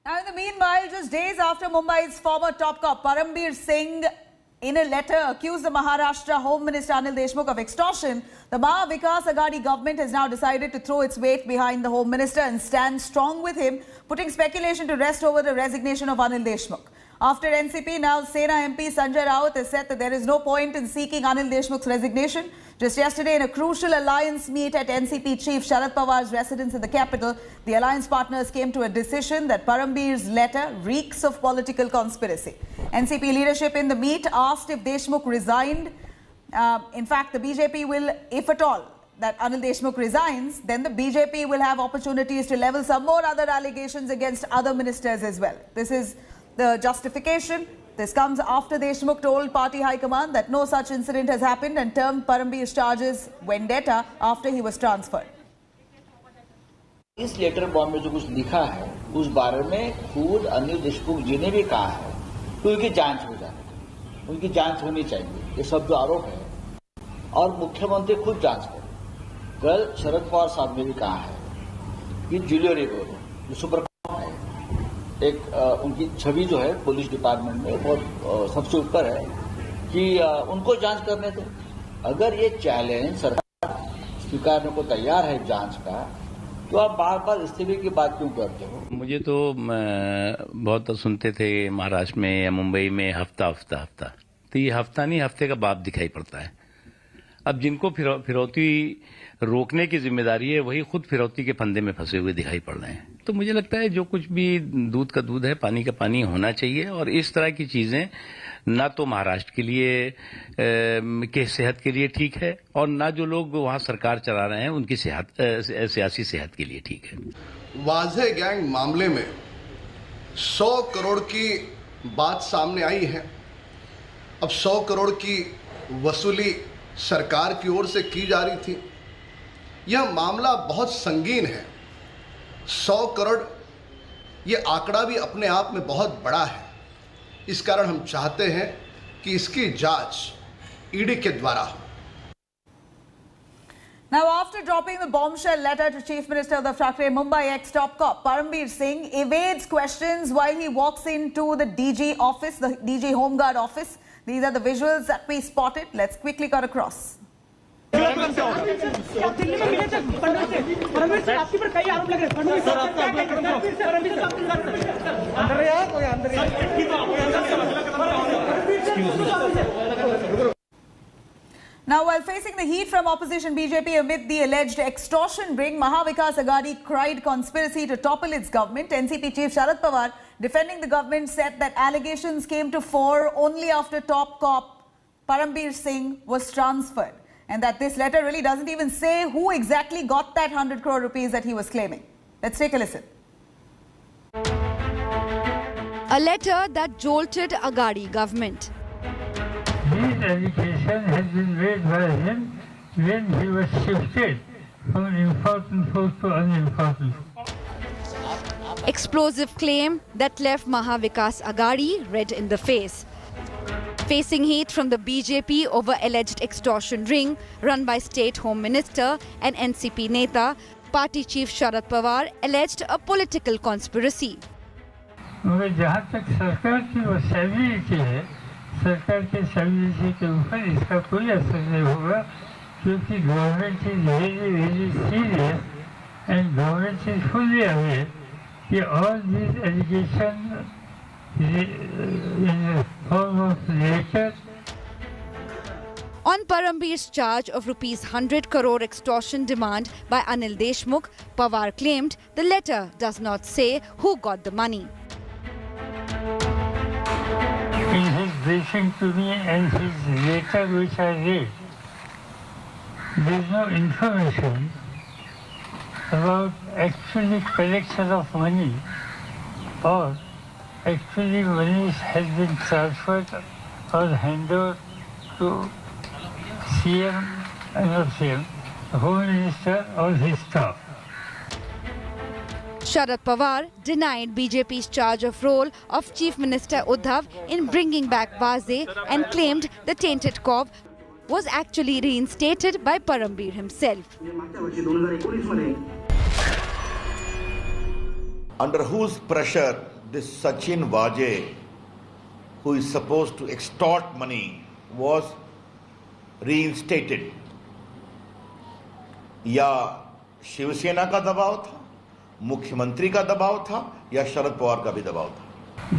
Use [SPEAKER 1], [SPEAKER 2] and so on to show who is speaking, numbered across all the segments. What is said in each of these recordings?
[SPEAKER 1] Now, in the meanwhile, just days after Mumbai's former top cop Parambir Singh, in a letter, accused the Maharashtra Home Minister Anil Deshmukh of extortion, the Maha Vikas Aghadi government has now decided to throw its weight behind the Home Minister and stand strong with him, putting speculation to rest over the resignation of Anil Deshmukh. After NCP, now Sena MP Sanjay Raut has said that there is no point in seeking Anil Deshmukh's resignation. Just yesterday, in a crucial alliance meet at NCP chief Sharad Pawar's residence in the capital, the alliance partners came to a decision that Parambir's letter reeks of political conspiracy. NCP leadership in the meet asked if Deshmukh resigned. In fact, the BJP will, if at all, that Anil Deshmukh resigns, then the BJP will have opportunities to level some more other allegations against other ministers as well. This is the justification. This comes after Deshmukh told party high command that no such incident has happened and termed Parambir's charges vendetta after he was transferred.
[SPEAKER 2] इस letter bomb में जो कुछ लिखा है उस बारे में खुद अनिल देशमुख जी ने भी कहा है कि उनकी जांच हो जाए, उनकी जांच होनी चाहिए। ये सब जो आरोप है और मुख्यमंत्री खुद जांच करें। कल शरद पवार साहब ने भी कहा है कि जूलियो रेगोर जो सुपर है, एक उनकी छवि जो है पुलिस डिपार्टमेंट में बहुत सबसे ऊपर है कि उनको जांच करने दो। अगर ये चैलेंज सरकार स्वीकारने को तैयार है जांच का, तो आप बार बार इस्तीफे की बात क्यों करते हो?
[SPEAKER 3] मुझे तो बहुत सुनते थे महाराष्ट्र में या मुंबई में हफ्ता, तो ये हफ्ता नहीं हफ्ते का बाप दिखाई पड़ता है। अब जिनको फिरौती रोकने की जिम्मेदारी है वही खुद फिरौती के फंदे में फंसे हुए दिखाई पड़ रहे हैं। तो मुझे लगता है जो कुछ भी दूध का दूध है, पानी का पानी होना चाहिए और इस तरह की चीजें ना तो महाराष्ट्र के लिए के सेहत के लिए ठीक है और ना जो लोग वहां सरकार चला रहे हैं उनकी सियासी सेहत के लिए ठीक है।
[SPEAKER 4] वाजे गैंग मामले में 100 करोड़ की बात सामने आई है। अब 100 करोड़ की वसूली सरकार की ओर से की जा रही थी। यह मामला बहुत संगीन है। 100 करोड़ ये आंकड़ा भी अपने आप में बहुत बड़ा है। इस कारण हम चाहते हैं कि इसकी जांच ईडी के द्वारा हो।
[SPEAKER 1] Now, after dropping the bombshell letter to Chief Minister Uddhav Thackeray, Mumbai ex-top cop Parambir Singh evades questions while he walks into the DG office, the DG Home Guard office. These are the visuals that we spotted. Let's quickly cut across. Now, while facing the heat from opposition BJP amid the alleged extortion ring, Maha Vikas Aghadi cried conspiracy to topple its government. NCP chief Sharad Pawar, defending the government, said that allegations came to fore only after top cop Parambir Singh was transferred, and that this letter really doesn't even say who exactly got that 100 crore rupees that he was claiming. Let's take a listen.
[SPEAKER 5] A letter that jolted Aghadi government.
[SPEAKER 6] This allegation has been made by him when he was shifted from an important post to unimportant.
[SPEAKER 5] Explosive claim that left Maha Vikas Aghadi red in the face. Facing heat from the BJP over alleged extortion ring run by State Home Minister and NCP Neta, party chief Sharad Pawar alleged a political conspiracy.
[SPEAKER 6] मगर जहाँ तक सरकार की validity है, सरकार के validity के ऊपर इसका कोई असर नहीं होगा, क्योंकि government is very serious and government is fully aware कि all this allegation in the form of letter.
[SPEAKER 5] On Parambir's charge of rupees 100 crore extortion demand by Anil Deshmukh, Pawar claimed the letter does not say who got the money.
[SPEAKER 6] In his briefing to me and his letter which I read, there is no information about actually collection of money or actually money has been transferred or handed over to CM and not CM, the Home Minister or his staff.
[SPEAKER 5] Sharad Pawar denied BJP's charge of role of Chief Minister Uddhav in bringing back Vaze and claimed the tainted cop was actually reinstated by Parambir himself.
[SPEAKER 7] under whose pressure this Sachin Vajay, who is supposed to extort money, was reinstated. या शिवसेना का दबाव था, मुख्यमंत्री का दबाव था, या शरद पवार का भी दबाव था?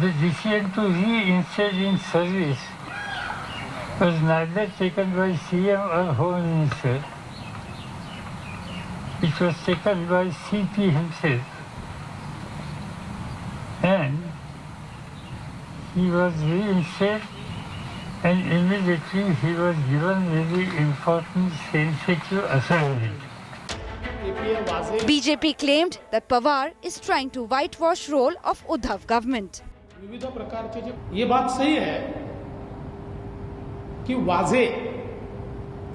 [SPEAKER 6] The decision to reinstate in service was neither taken by CM or Home Minister. It was taken by CP himself. And he was reinstated, and immediately he was given very important sensitive assignment.
[SPEAKER 5] BJP claimed that Pawar is trying to whitewash role of Uddhav government.
[SPEAKER 8] विविध प्रकार के जो ये बात सही है कि वाजे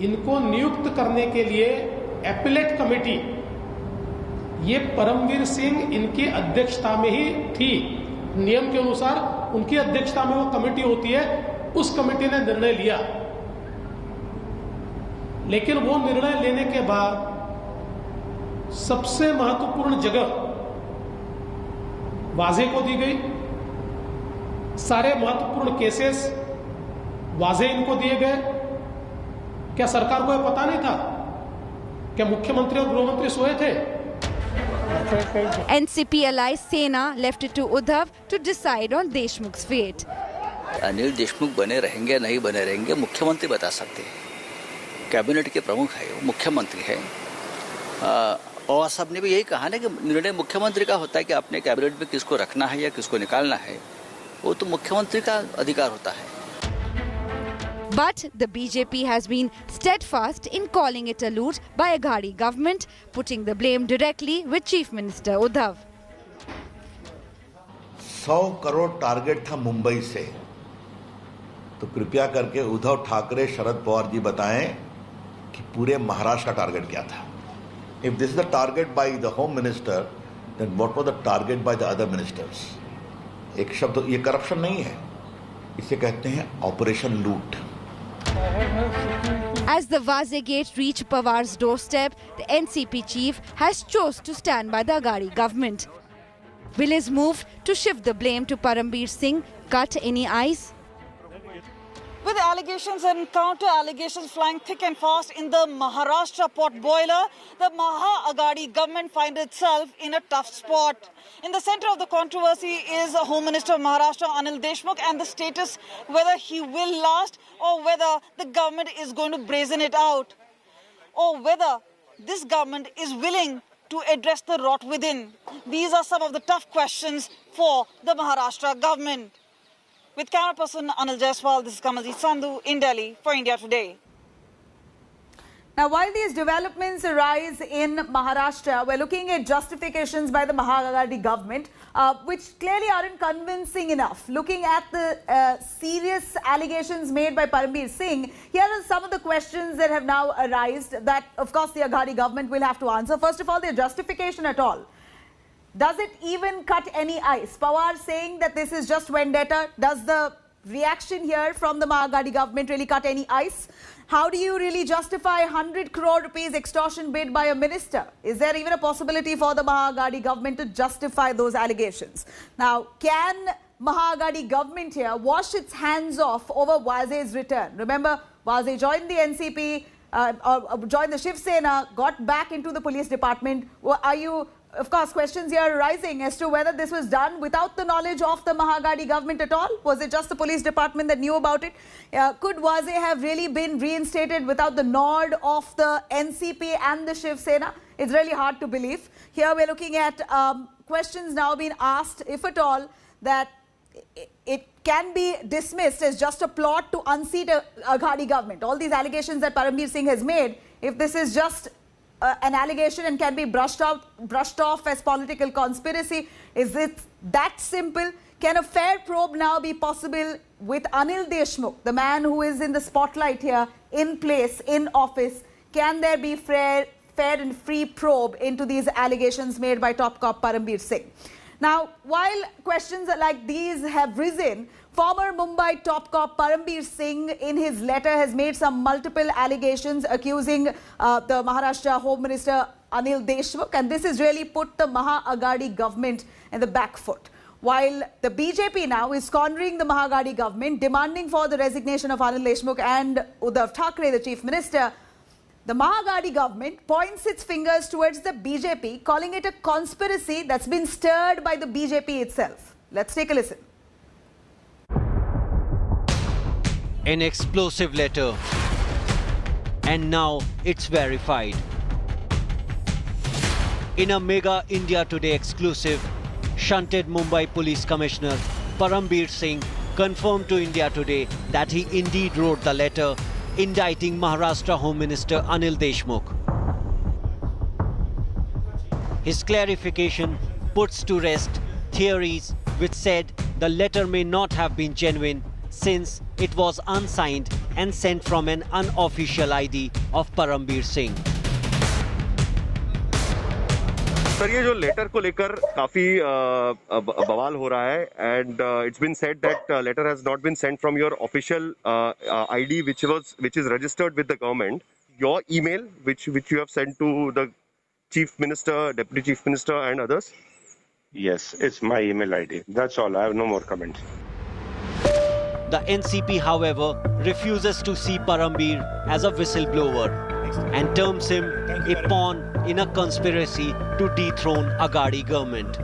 [SPEAKER 8] इनको नियुक्त करने के लिए एपिलेट कमेटी ये परमवीर सिंह इनकी अध्यक्षता में ही थी। नियम के अनुसार उनकी अध्यक्षता में वो कमेटी होती है, उस कमेटी ने निर्णय लिया। लेकिन वो निर्णय लेने के बाद सबसे महत्वपूर्ण जगह वाजे को दी गई। सारे महत्वपूर्ण केसेस वाजे इनको दिए गए। क्या सरकार को यह पता नहीं था? क्या मुख्यमंत्री और गृहमंत्री सोए थे?
[SPEAKER 5] NCP ally Sena left it to Uddhav to decide on Deshmukh's fate.
[SPEAKER 9] Anil Deshmukh बने रहेंगे नहीं बने रहेंगे मुख्यमंत्री बता सकते हैं। कैबिनेट के प्रमुख है, वो मुख्यमंत्री है। और साहब ने भी यही कहा ना कि निर्णय मुख्यमंत्री का होता है कि अपने कैबिनेट में किसको रखना है या किसको निकालना है, वो तो मुख्यमंत्री का अधिकार होता है।
[SPEAKER 5] But the BJP has been steadfast in calling it a loot by Aghadi government, putting the blame directly with Chief Minister Uddhav.
[SPEAKER 7] 100 crore target था मुंबई से, तो कृपया करके उद्धव ठाकरे, शरद पवार जी बताएं कि पूरे महाराष्ट्र का टारगेट क्या था। If this is the target by the Home Minister, then what was the target by the other ministers? एक शब्द, ये करप्शन नहीं है, इसे कहते हैं ऑपरेशन लूट।
[SPEAKER 5] As the Vaze gate reached Pawar's doorstep, the NCP chief has chose to stand by the Aghadi government. Will his move to shift the blame to Parambir Singh cut any ice?
[SPEAKER 10] With allegations and counter-allegations flying thick and fast in the Maharashtra pot boiler, the Maha-Aghadi government finds itself in a tough spot. In the center of the controversy is Home Minister of Maharashtra, Anil Deshmukh, and the status whether he will last or whether the government is going to brazen it out, or whether this government is willing to address the rot within. These are some of the tough questions for the Maharashtra government. With camera person Anil Jaiswal, this is Kamaljeet Sandhu in Delhi for India Today.
[SPEAKER 1] Now, while these developments arise in Maharashtra, we're looking at justifications by the Maha-Aghadi government, which clearly aren't convincing enough. Looking at the serious allegations made by Parambir Singh, here are some of the questions that have now arisen that, of course, the Aghadi government will have to answer. First of all, their justification at all. Does it even cut any ice? Pawar saying that this is just vendetta. Does the reaction here from the Maha-Aghadi government really cut any ice? How do you really justify 100 crore rupees extortion bid by a minister? Is there even a possibility for the Maha-Aghadi government to justify those allegations? Now, can Maha-Aghadi government here wash its hands off over Vaze's return? Remember, Vaze joined the NCP, joined the Shiv Sena, got back into the police department. Are you... Of course, questions here are rising as to whether this was done without the knowledge of the Maha-Aghadi government at all. Was it just the police department that knew about it? Could Vaze have really been reinstated without the nod of the NCP and the Shiv Sena? It's really hard to believe. Here we're looking at questions now being asked, if at all, that it can be dismissed as just a plot to unseat a Aghadi government. All these allegations that Parambir Singh has made, if this is just an allegation and can be brushed off as political conspiracy. Is it that simple? Can a fair probe now be possible with Anil Deshmukh, the man who is in the spotlight here, in place, in office? Can there be fair and free probe into these allegations made by top cop Parambir Singh? Now, while questions like these have risen, former Mumbai top cop Parambir Singh in his letter has made some multiple allegations accusing the Maharashtra Home Minister Anil Deshmukh, and this has really put the Maha Aghadi government in the back foot. While the BJP now is cornering the Maha Aghadi government, demanding for the resignation of Anil Deshmukh and Uddhav Thackeray, the Chief Minister, the Maha Aghadi government points its fingers towards the BJP, calling it a conspiracy that's been stirred by the BJP itself. Let's take a listen.
[SPEAKER 11] An explosive letter, and now it's verified. In a mega India Today exclusive, shunted Mumbai Police Commissioner Parambir Singh confirmed to India Today that he indeed wrote the letter indicting Maharashtra Home Minister Anil Deshmukh. His clarification puts to rest theories which said the letter may not have been genuine since it was unsigned and sent from an unofficial ID of Parambir Singh.
[SPEAKER 12] Sir ये जो letter को लेकर काफी बवाल हो रहा है and it's been said that letter has not been sent from your official ID which is registered with the government your email which you have sent to the chief minister deputy chief minister and others
[SPEAKER 13] Yes, it's my email ID. That's all. I have no more comments.
[SPEAKER 11] The NCP, however, refuses to see Parambir as a whistleblower and terms him a pawn in a conspiracy to dethrone Aghadi government.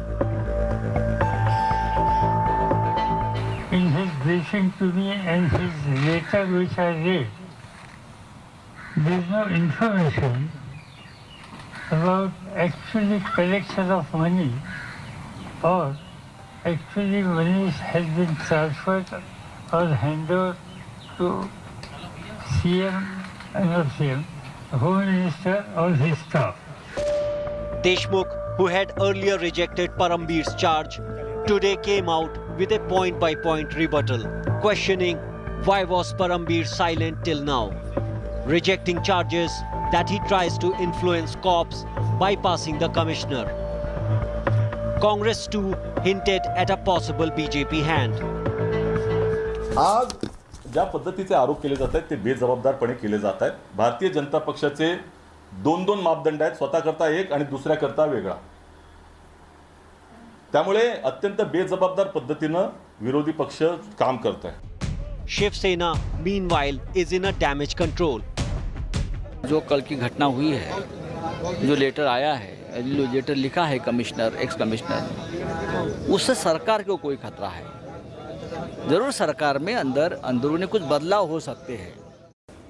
[SPEAKER 6] In his briefing to me and his letter which I read, there is no information about actually collection of money or actually money has been transferred or handed over to CM and not CM, Home Minister or his staff.
[SPEAKER 11] Deshmukh, who had earlier rejected Parambir's charge, today came out with a point-by-point rebuttal, questioning why was Parambir silent till now, rejecting charges that he tries to influence cops bypassing the commissioner. Congress too hinted at a possible BJP hand.
[SPEAKER 14] आज ज्या पद्धतीचे आरोप केले जात आहेत ते बेजबाबदारपणे केले जात आहेत. भारतीय जनता पक्षाचे दोन मापदंड आहेत, स्वतःकरता एक आणि दुसऱ्याकरता वेगळा. त्यामुळे अत्यंत बेजबाबदार पद्धतीनं विरोधी पक्ष काम करत आहे.
[SPEAKER 11] Shiv Sena meanwhile is in a damage control.
[SPEAKER 9] जो कल की घटना हुई है, जो लेटर आया है, जो लेटर लिखा है कमिश्नर, एक्स कमिश्नर, उससे सरकार को कोई खतरा है. जरूर सरकार में अंदरूनी कुछ बदलाव हो सकते हैं.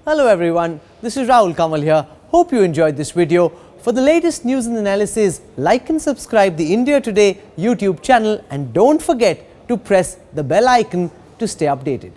[SPEAKER 15] Hello everyone, this is Rahul Kamal here. Hope you enjoyed this video. For the latest news and analysis, like and subscribe the India Today YouTube channel and don't forget to press the bell icon to stay updated.